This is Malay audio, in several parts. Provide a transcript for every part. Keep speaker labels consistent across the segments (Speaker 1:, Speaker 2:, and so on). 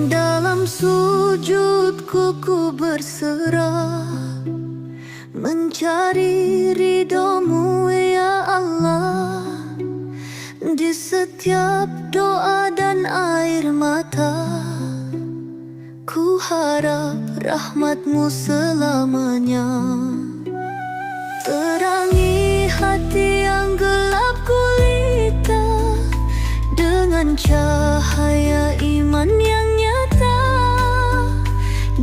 Speaker 1: Dalam sujudku ku berserah, mencari ridho-Mu ya Allah. Di setiap doa dan air mata, ku harap rahmat-Mu selamanya. Terangi hati yang gelap gulita dengan cahaya iman yang nyata.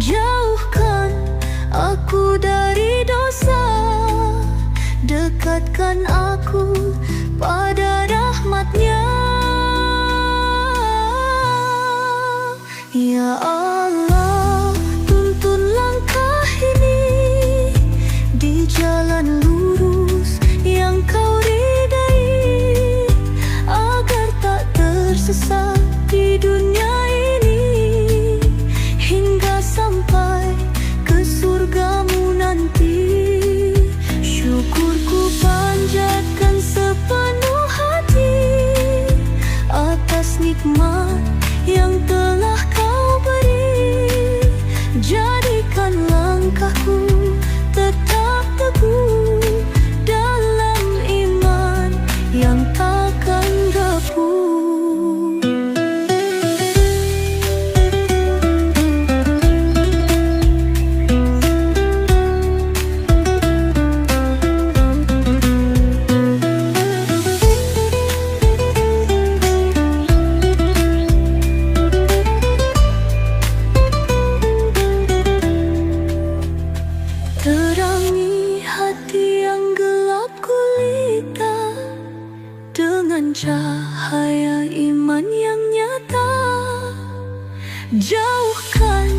Speaker 1: Jauhkan aku dari dosa, dekatkan aku pada rahmat-Nya. Ya Allah, tuntun langkah ini di jalan lurus yang Kau ridai, agar tak tersesat di dunia ini, hingga sampai ke surga-Mu nanti. Syukurku panjatkan sepenuh hati atas nikmat yang telah Kau beri. Jadikan langkahku tetap teguh dalam iman yang takkan rapuh. Terangi hati yang gelap gulita dengan cahaya iman yang nyata. Jauhkan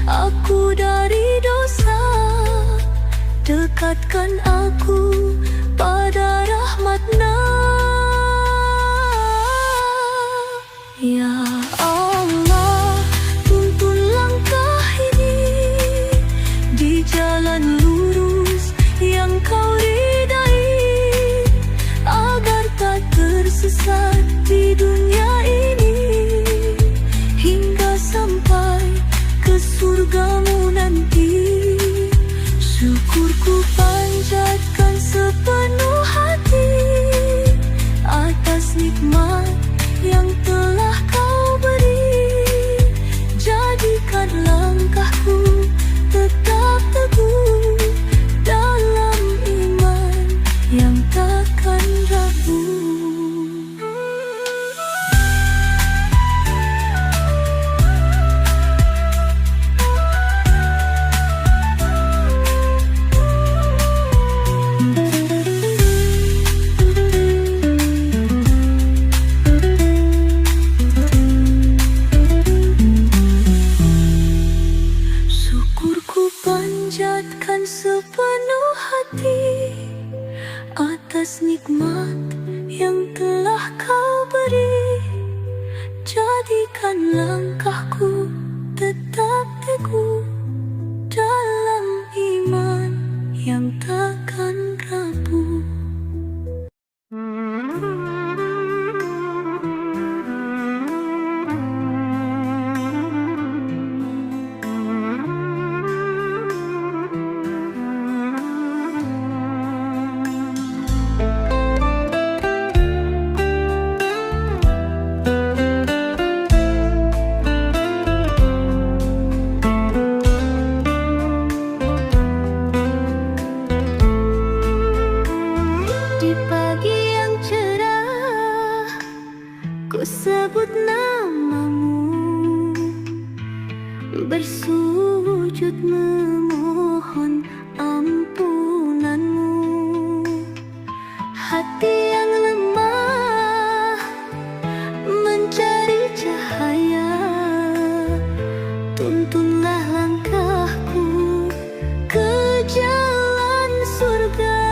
Speaker 1: aku dari dosa, dekatkan aku pada rahmat-Nya. Ya Allah, tuntun langkah ini di jalan lurus yang Kau ridai, agar tak tersesat di dunia ini, hingga sampai ke surga-Mu nanti. Syukurku panjatkan sepenuh hati atas nikmat yang telah Kau beri. Jadikan langkahku tetap teguh dalam iman yang takkan rapuh. Syukurku panjatkan sepenuh hati atas nikmat yang telah Kau beri. Jadikan langkahku tetap teguh dalam iman yang takkan rapuh. Ku sebut nama-Mu, bersujud memohon ampunan-Mu. Hati yang lemah mencari cahaya, tuntunlah langkahku ke jalan surga.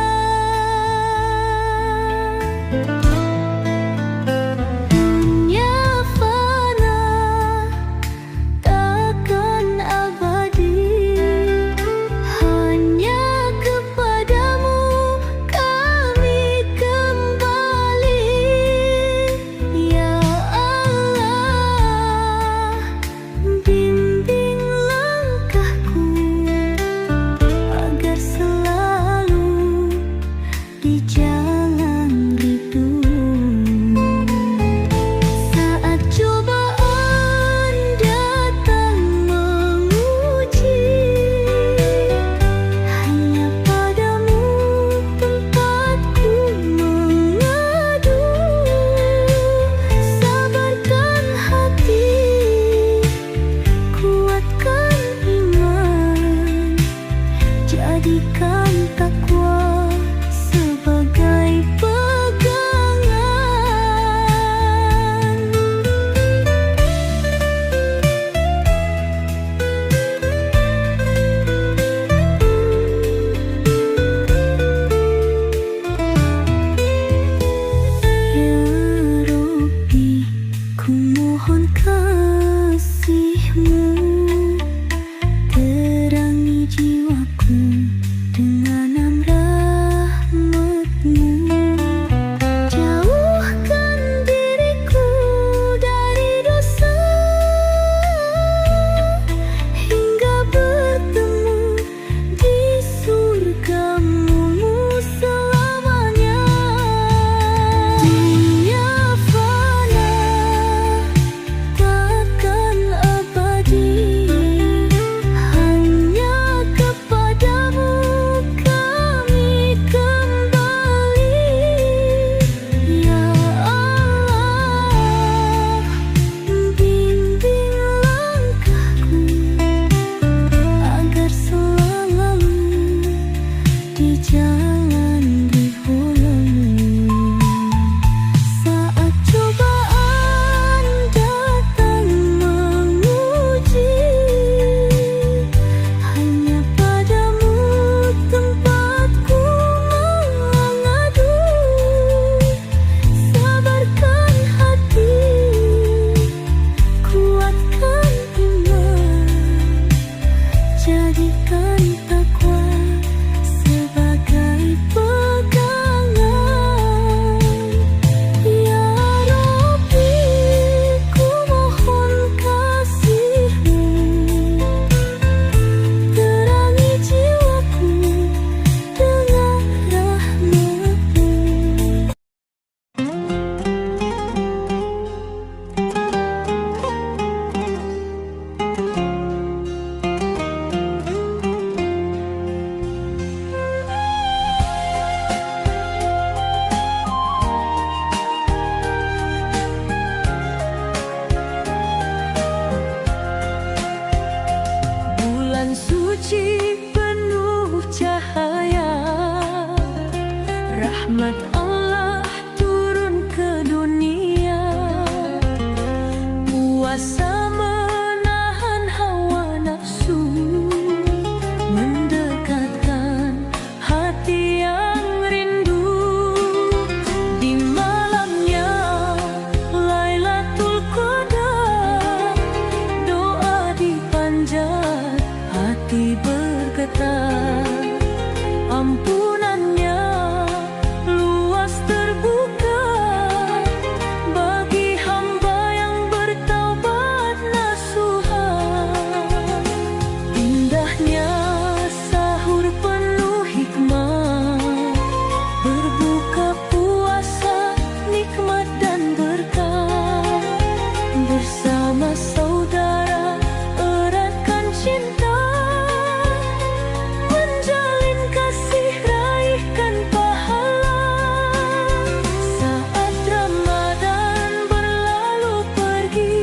Speaker 1: Rahmat Allah turun ke dunia, puasa menahan hawa nafsu, mendekatkan hati yang rindu. Di malamnya Lailatul Qadar, doa dipanjat, hati bergetar. Ampunannya luas terbuka bagi hamba yang bertaubat nasuha. Indahnya sahur penuh hikmah, berbuka puasa nikmat dan berkah. Bersama saudara eratkan cinta, menjalin kasih raihkan pahala. Saat Ramadan berlalu pergi,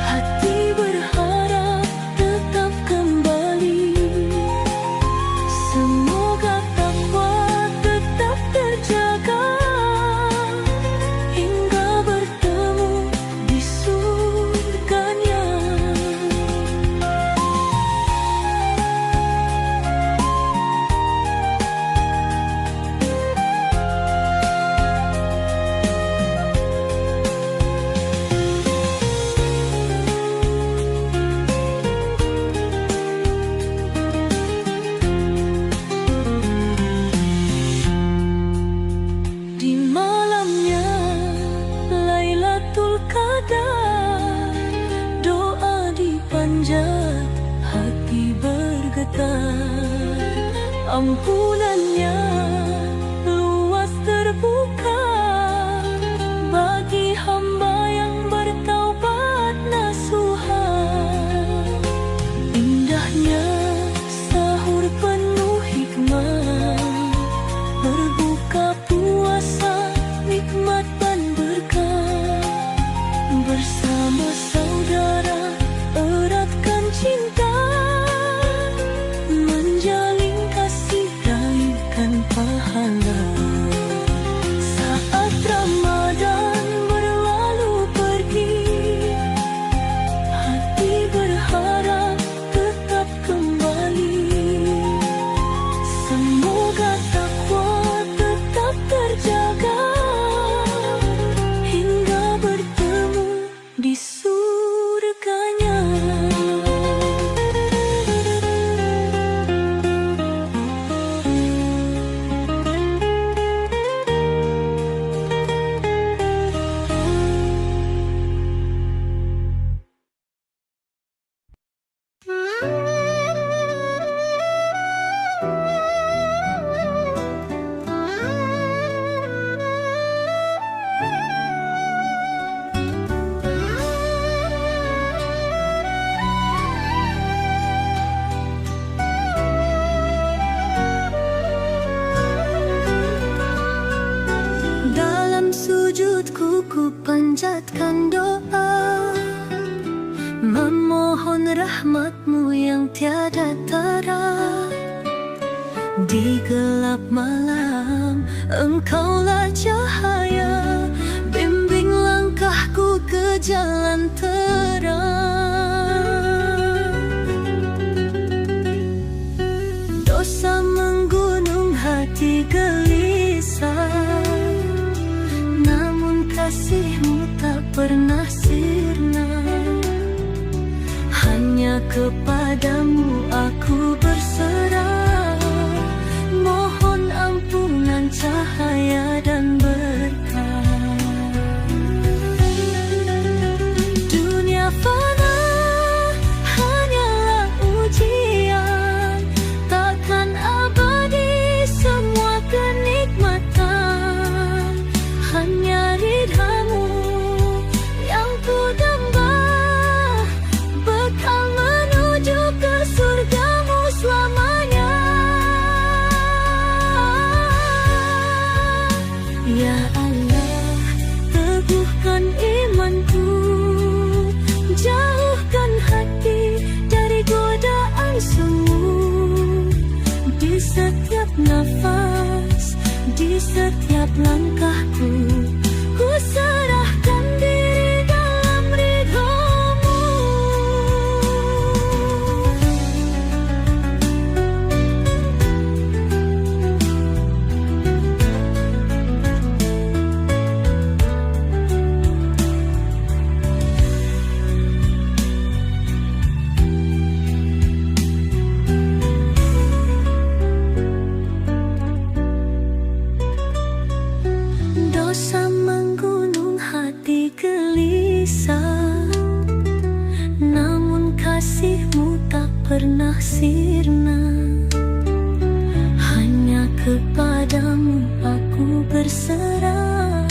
Speaker 1: hati berharap tetap kembali. Semoga takwa tetap terjaga hingga bertemu di surganya. Di malamnya Lailatul Qadar, doa dipanjat, hati bergetar. Ampunannya luas terbuka bagi hamba yang bertaubat nasuha. Indahnya sahur penuh hikmah, berbuka puasa nikmat dan berkah. Bersama saudara eratkan cinta, menjalin kasih raihkan pahala. Saat Ramadan berlalu pergi, hati berharap tetap kembali. Semoga takwa tetap terjaga hingga bertemu di surganya. Dalam sujudku ku panjatkan doa, memohon rahmatmu yang tiada tara. Di gelap malam Engkaulah cahaya, bimbing langkahku ke jalan terang. Dosa menggunung hati gelisah, namun kasih-Mu tak pernah sirna. Hanya kepadamu aku berserah, mohon ampunan, cahaya dan berkah. Dunia fana hanyalah ujian, takkan abadi semua kenikmatan. Hanya ridha-Mu yang ku damba, bekal menuju ke surga. Di setiap langkahku, ku serahkan diri dalam ridho-Mu. Dosa menggunung, hati gelisah, namun kasih-Mu tak pernah sirna. Hanya kepada-Mu aku berserah,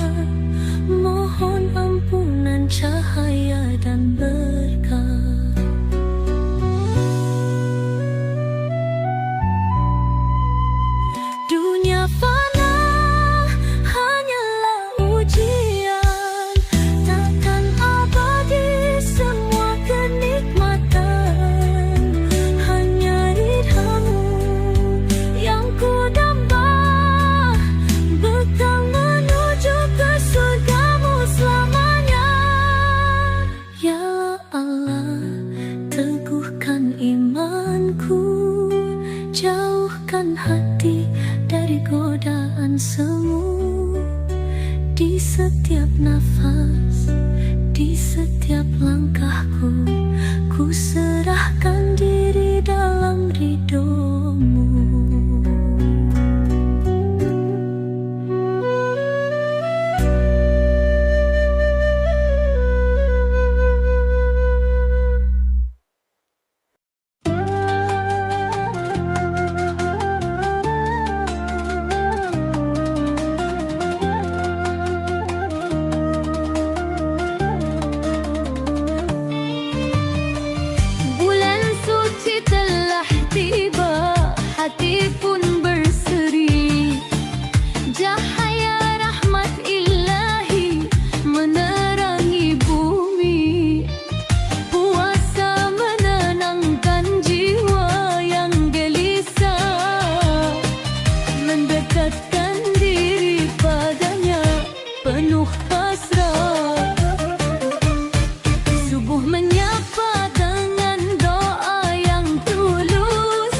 Speaker 1: mohon ampunan, cahaya dan berkah. Dunia fana hanyalah ujian, takkan abadi semua kenikmatan. Hanya ridha-Mu yang ku damba, bekal menuju ke surga-Mu selamanya. Ya Allah, teguhkan imanku, jauhkan hati dari godaan semu. Di setiap nafas, di setiap langkahku, ku serahkan diri dalam ridho-Mu. Bulan suci telah tiba, hati pun berseri. Cahaya rahmat ilahi menerangi bumi. Puasa menenangkan jiwa yang gelisah, mendekatkan diri padanya penuh pasrah. Subuh menyapa dengan doa yang tulus,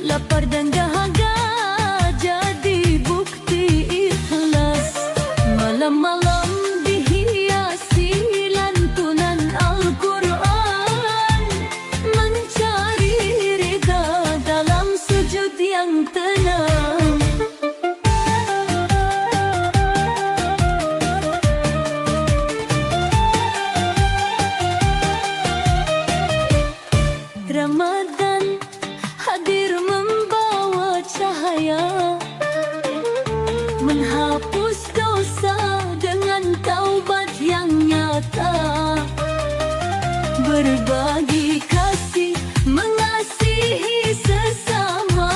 Speaker 1: lapar dan dahaga jadi bukti ikhlas. Malam-malam dihiasi lantunan Al-Quran, mencari ridha dalam sujud yang tenang. Ramadan hadir membawa cahaya, menghapus dosa dengan taubat yang nyata. Berbagi kasih, mengasihi sesama,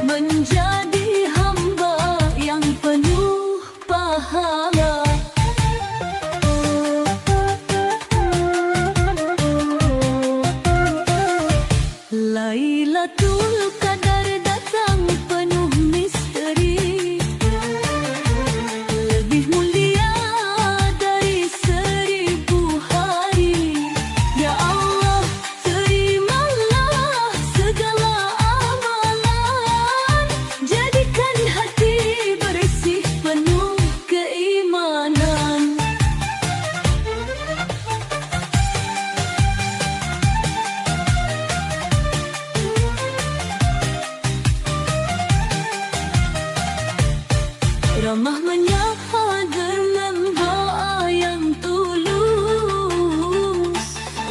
Speaker 1: menjadi hamba yang penuh pahala. Lailatul Qadar datang penuh misteri, lebih mulia dari 1000 hari. Ya Allah, terimalah segala amalan, jadikan hati bersih penuh keimanan. Ramah menyapa dengan doa yang tulus,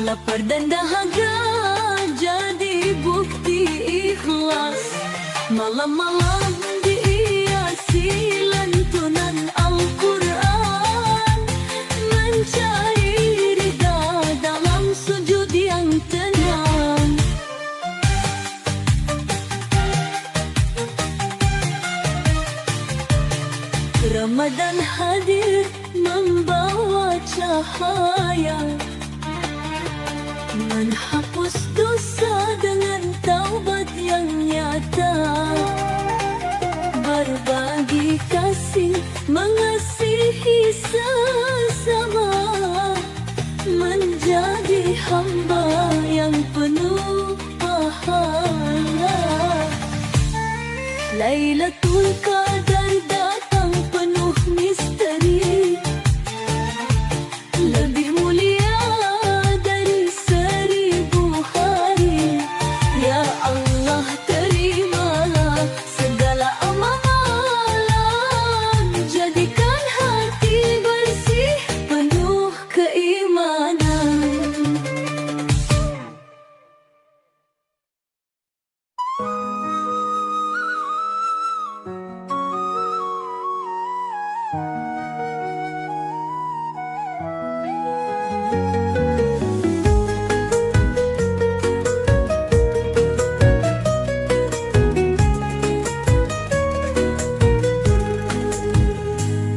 Speaker 1: lapar dan dahaga jadi bukti ikhlas. Malam-malam dihiasi lantunan Al-Quran, mencari ridha dalam sujud yang tenang. Ramadan hadir membawa cahaya, menghapus dosa dengan taubat yang nyata. Lailatul Qadar datang penuh misteri, lebih mulia dari 1000 hari. Ya Allah, terimalah segala amalan, jadikan hati bersih penuh keimanan.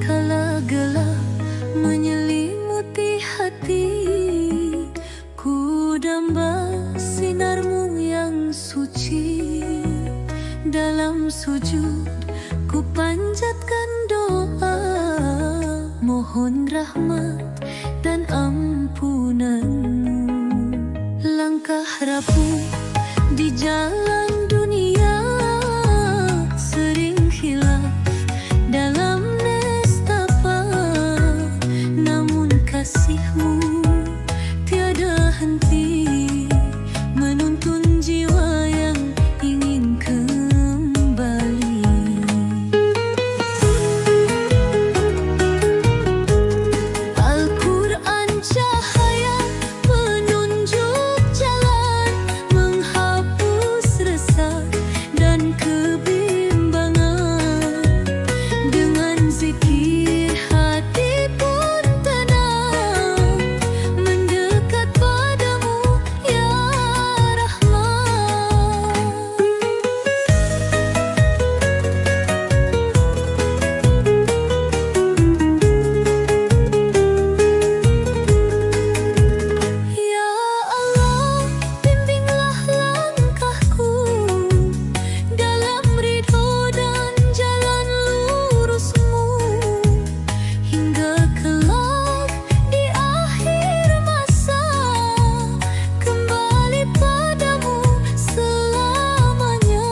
Speaker 1: Kala gelap menyelimuti hati, ku damba sinarmu yang suci. Dalam sujud ku panjatkan doa, mohon rahmat dan ampunanmu. Langkah rapuh di jalan dunia, sering hilaf dalam nestapa, namun kasihmu tiada henti menuntun jiwa yang ingin kembali. Al-Quran cahaya penunjuk jalan, menghapus resah dan kebimbangan. Dengan zikir hati pun tenang, mendekat padamu ya Rahman. Ya Allah, bimbinglah langkahku dalam ridho dan jalan lurus-Mu, hingga kelak di akhir masa kembali padamu selamanya.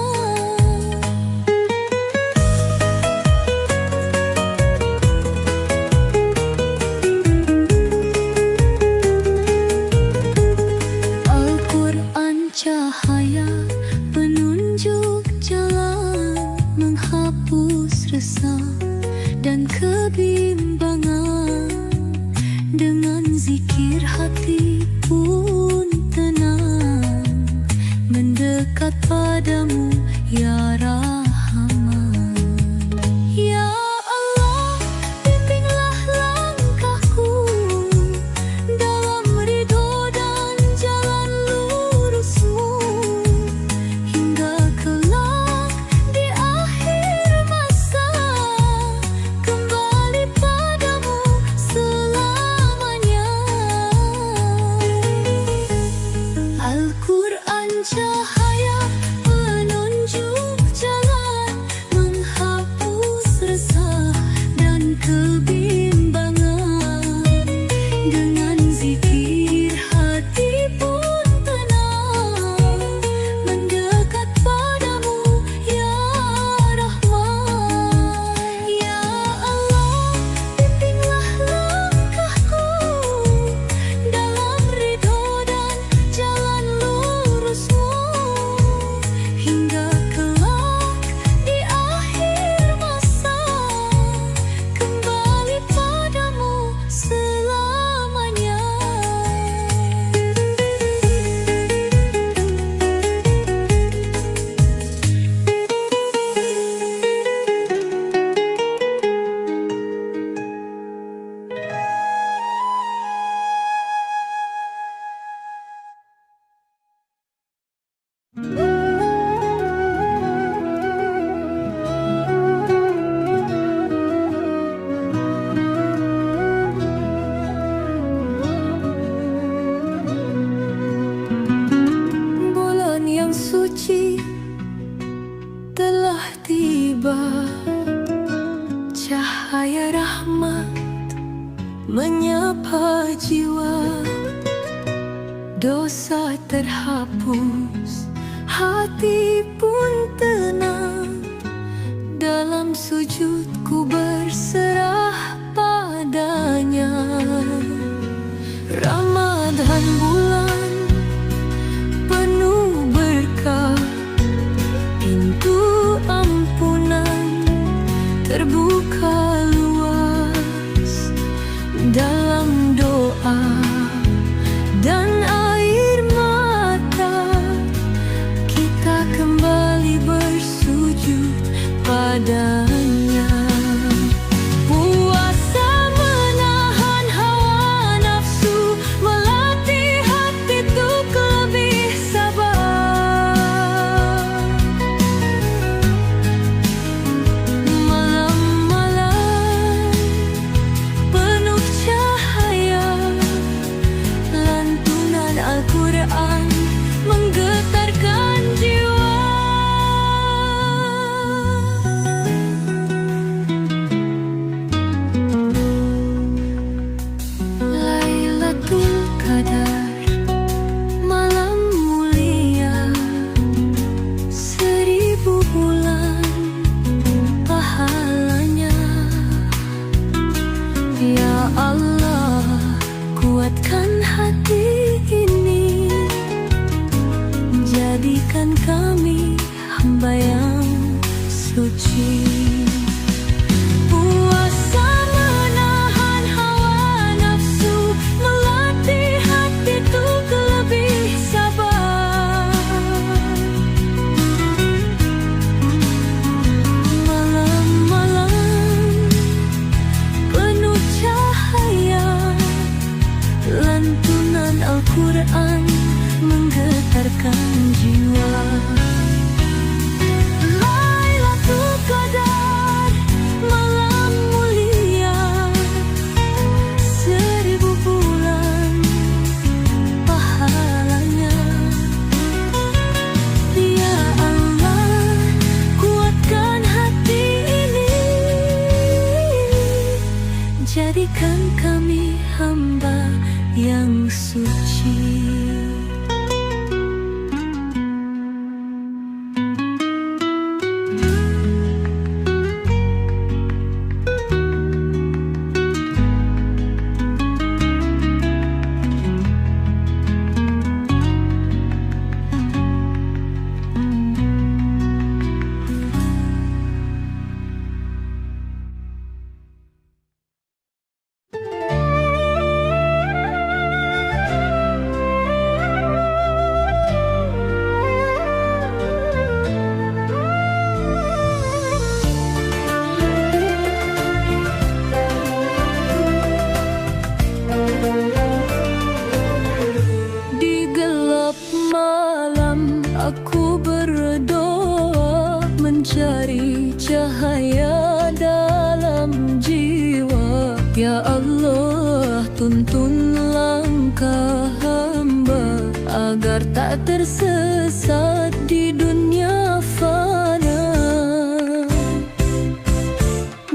Speaker 1: Al-Quran cahaya penunjuk jalan, menghapus resah dan kebimbangan. Dengan zikir hati pun tenang, mendekat padamu ya Rahman. Ya Allah, bimbinglah langkahku dalam ridho dan jalan lurus-Mu, hingga kelak di akhir masa kembali padamu selamanya. Al-Quran cahaya penunjuk jalan, menghapus resah dan kebimbangan. Dengan zikir hati pun tenang, mendekat padamu ya Rahman. Ya Allah, bimbinglah langkahku dalam ridho dan jalan lurus-Mu, hingga kelak di akhir masa kembali padamu selamanya. Bulan yang suci telah tiba, cahaya rahmat menyapa jiwa. Dosa terhapus, hati pun tenang, dalam sujudku berserah padanya. Ramadan bulan penuh berkah, pintu ampunan terbuka luas. Dalam doa dan air mata, kita kembali bersujud padanya. Puasa menahan hawa nafsu, melatih hati untuk lebih sabar. Malam-malam penuh cahaya, lantunan Al-Quran menggetarkan jiwa. Lailatul Qadar, malam mulia, 1000 bulan pahalanya. Ya Allah, kuatkan hati ini, jadikan kami hamba yang suci. Puasa menahan hawa nafsu, melatih hati untuk lebih sabar. Malam-malam penuh cahaya, lantunan Al-Quran menggetarkan jiwa. Lailatul Qadar, malam mulia, 1000 bulan pahalanya. Ya Allah, kuatkan hati ini, jadikan kami hamba yang suci. Di gelap malam aku berdoa, mencari cahaya dalam jiwa. Ya Allah, tuntun langkah hamba agar tak tersesat di dunia fana.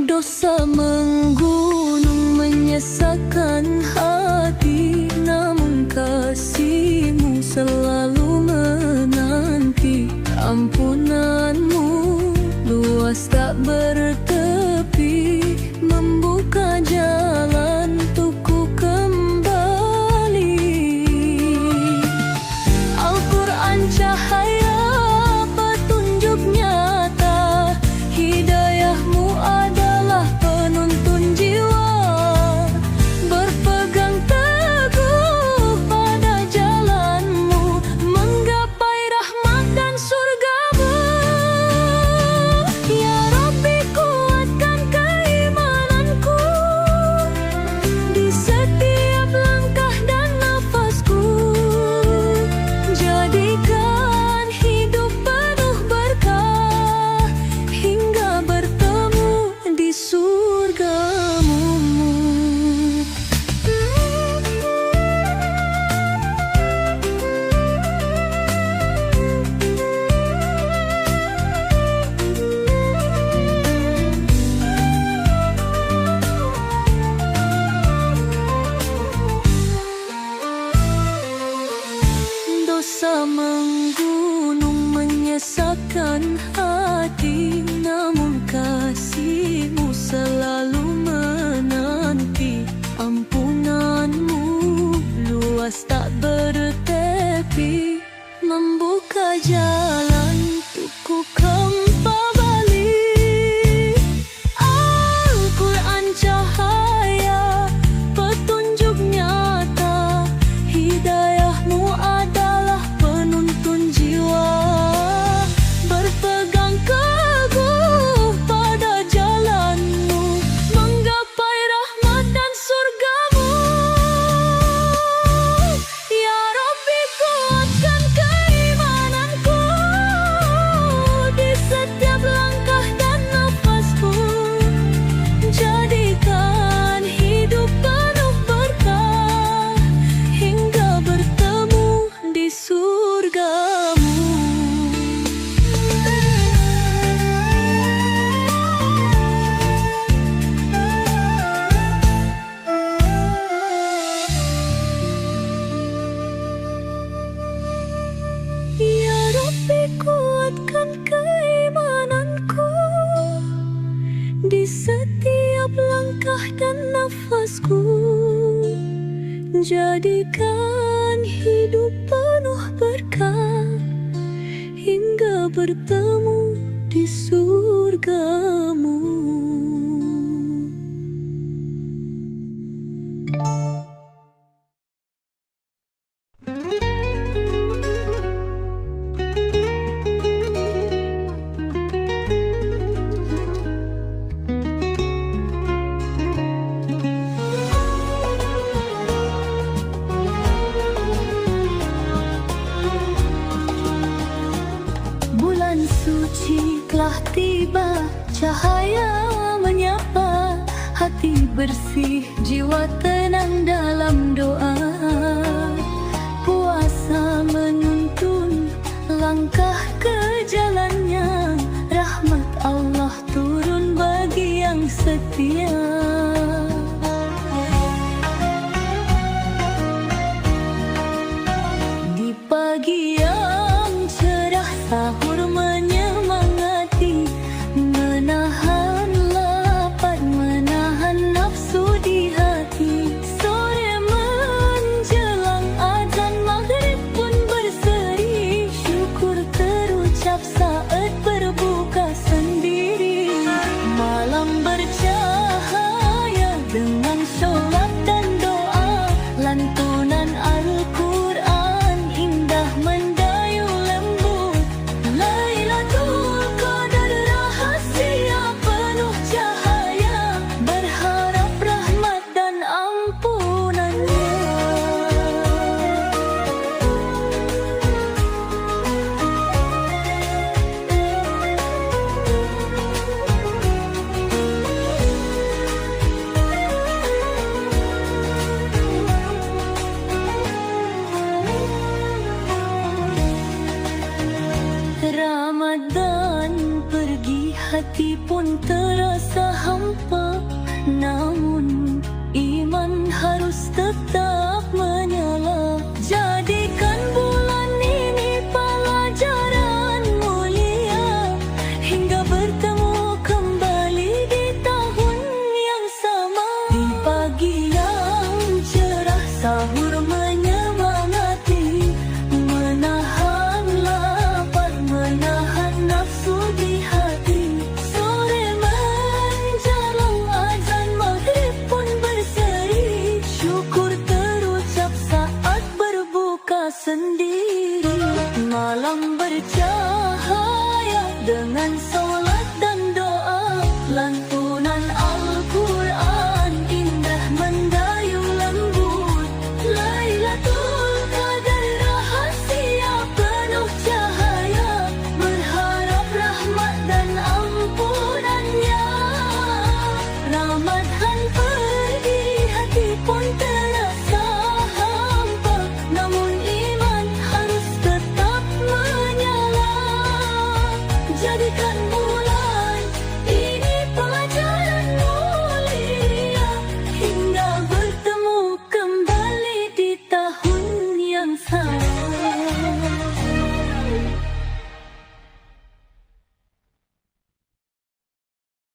Speaker 1: Dosa menggunung menyesakkan hati, namun kasih-Mu selalu menanti. Ampunan-Mu luas tak bertepi, membuka jalan untukku kembali. Al-Quran cahaya petunjuk nyata, hidayah-Mu adalah penuntun jiwa. Berpegang teguh pada jalan-Mu, menggapai rahmat dan surga-Mu. Ya Rabbi, kuatkan keimananku, di setiap langkah dan nafasku. Jadikan hidup penuh berkah hingga bertemu di surgamu. Bulan suci telah tiba, cahaya menyapa, hati bersih, jiwa tenang dalam doa. Puasa menuntun langkah ke jalannya, rahmat Allah turun bagi yang setia. Di pagi yang cerah, sahur menyemangati, menahan lapar, menahan nafsu di hati. Sore menjelang azan maghrib pun berseri, syukur terucap saat berbuka sendiri. Malam bercahaya dengan sholat dan doa, lantunan Al-Quran indah mendayu lembut. Lailatul Qadar rahasia penuh cahaya, berharap rahmat dan ampunannya. Ramadan pergi, hati pun terasa hampa, namun iman harus tetap menyala. Jadikan bulan ini pelajaran mulia, hingga bertemu kembali di tahun yang sama. Di pagi yang cerah, sahur menyemangati, menahan lapar, menahan nafsu di hati. Sore menjelang azan maghrib pun berseri, syukur terucap saat berbuka sendiri. Malam bercahaya dengan solat dan doa,